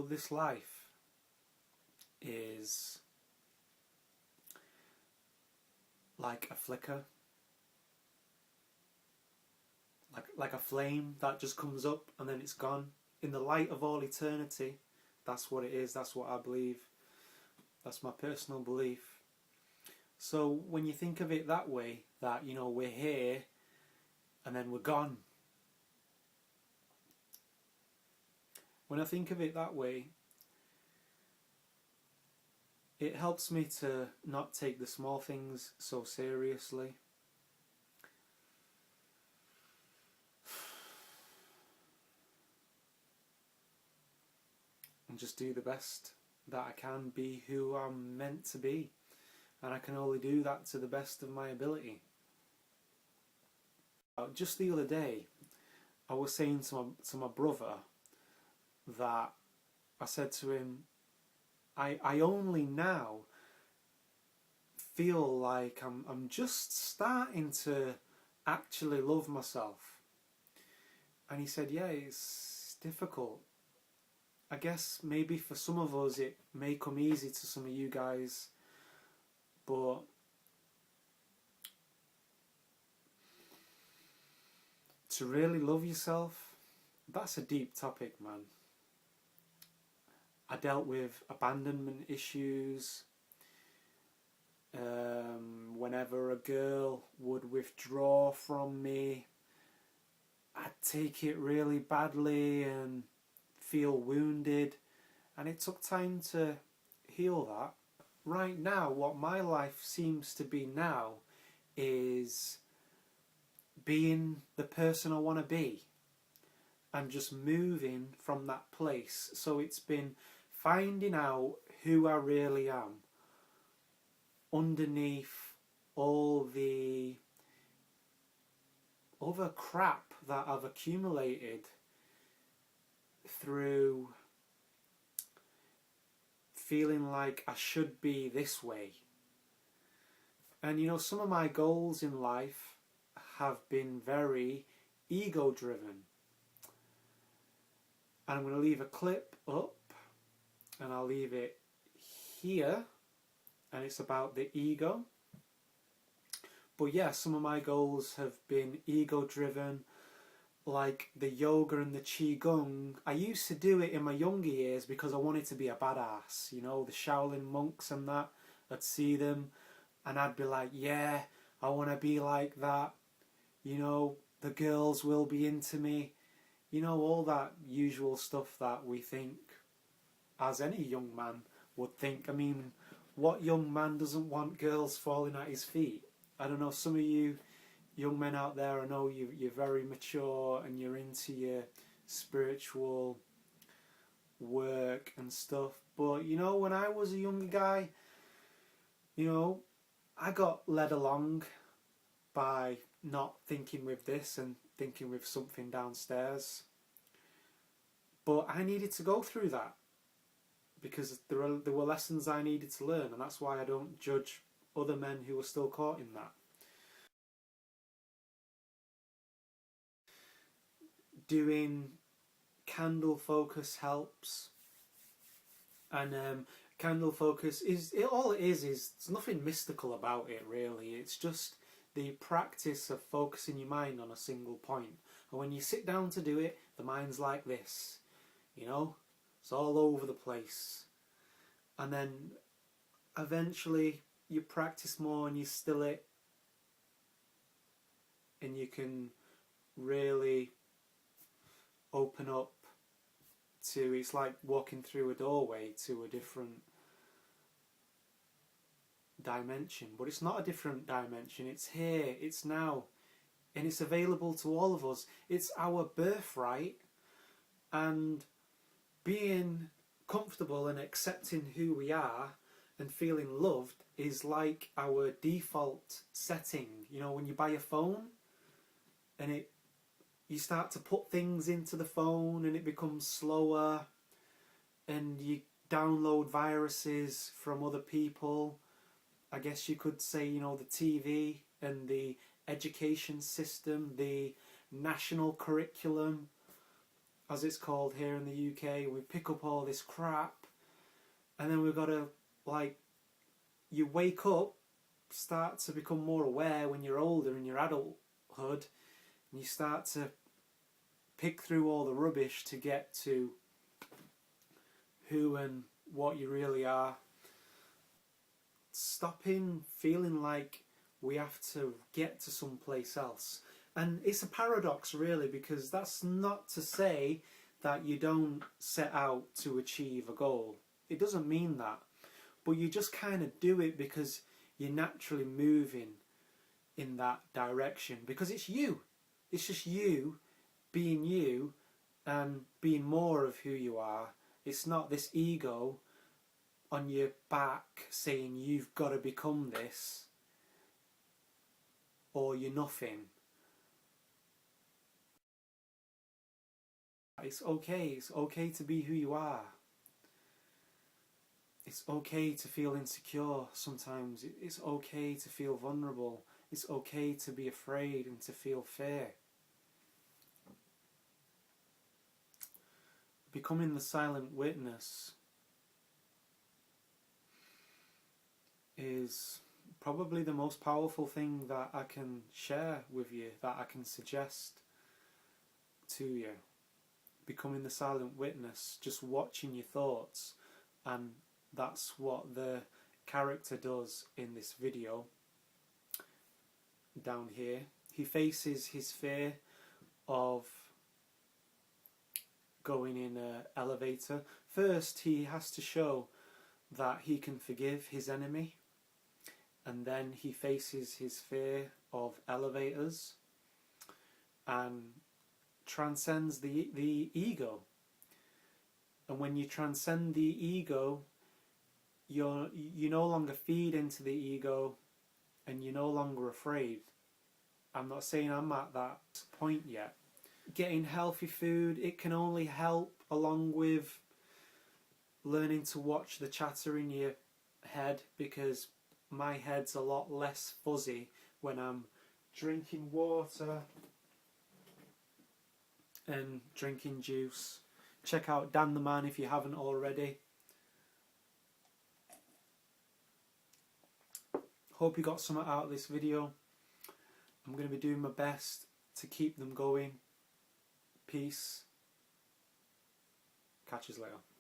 this life is like a flicker, like a flame that just comes up and then it's gone. In the light of all eternity, that's what it is, that's what I believe. That's my personal belief. So when you think of it that way, that, we're here and then we're gone. When I think of it that way, it helps me to not take the small things so seriously. And just do the best that I can, be who I'm meant to be. And I can only do that to the best of my ability. Just the other day, I was saying to my brother that I said to him, I only now feel like I'm just starting to actually love myself. And he said, yeah, it's difficult. I guess maybe for some of us it may come easy to some of you guys, but to really love yourself, that's a deep topic, man. I dealt with abandonment issues. Whenever a girl would withdraw from me, I'd take it really badly and feel wounded, and it took time to heal that. Right now, what my life seems to be now is being the person I want to be. I'm just moving from that place. So it's been finding out who I really am underneath all the other crap that I've accumulated through feeling like I should be this way. And some of my goals in life have been very ego driven. And I'm going to leave a clip up, and I'll leave it here, and it's about the ego. But yeah, some of my goals have been ego driven, like the yoga and the qigong. I used to do it in my younger years because I wanted to be a badass, the Shaolin monks and that. I'd see them and I'd be like, yeah, I want to be like that, the girls will be into me, all that usual stuff that we think, as any young man would think. I mean, what young man doesn't want girls falling at his feet? I don't know, some of you young men out there, I know you're very mature and you're into your spiritual work and stuff, but when I was a younger guy, I got led along by not thinking with this and thinking with something downstairs. But I needed to go through that because there were lessons I needed to learn, and that's why I don't judge other men who are still caught in that. Doing candle focus helps, and candle focus all it is there's nothing mystical about it really. It's just the practice of focusing your mind on a single point, and when you sit down to do it, the mind's like this, it's all over the place, and then eventually you practice more and you still it, and you can really open up to, it's like walking through a doorway to a different dimension. But it's not a different dimension, it's here, it's now, and it's available to all of us. It's our birthright, and being comfortable and accepting who we are and feeling loved is like our default setting. When you buy a phone and you start to put things into the phone and it becomes slower, and you download viruses from other people. I guess you could say, the TV and the education system, the national curriculum as it's called here in the UK. We pick up all this crap, and then we've got to, like, you wake up, start to become more aware when you're older in your adulthood, and you start to pick through all the rubbish to get to who and what you really are. Stopping feeling like we have to get to someplace else. And it's a paradox, really, because that's not to say that you don't set out to achieve a goal. It doesn't mean that. But you just kind of do it because you're naturally moving in that direction. Because it's you. It's just you being you and being more of who you are. It's not this ego on your back saying you've got to become this or you're nothing. It's okay to be who you are. It's okay to feel insecure sometimes. It's okay to feel vulnerable. It's okay to be afraid and to feel fear. Becoming the silent witness is probably the most powerful thing that I can share with you, that I can suggest to you. Becoming the silent witness, just watching your thoughts, and that's what the character does in this video down here. He faces his fear of going in an elevator. First, he has to show that he can forgive his enemy, and then he faces his fear of elevators and transcends the ego. And when you transcend the ego, you no longer feed into the ego, and you're no longer afraid. I'm not saying I'm at that point yet. Getting healthy food, it can only help, along with learning to watch the chatter in your head, because my head's a lot less fuzzy when I'm drinking water and drinking juice. Check out Dan the Man if you haven't already. Hope you got something out of this video. I'm going to be doing my best to keep them going. Peace. Catch you later.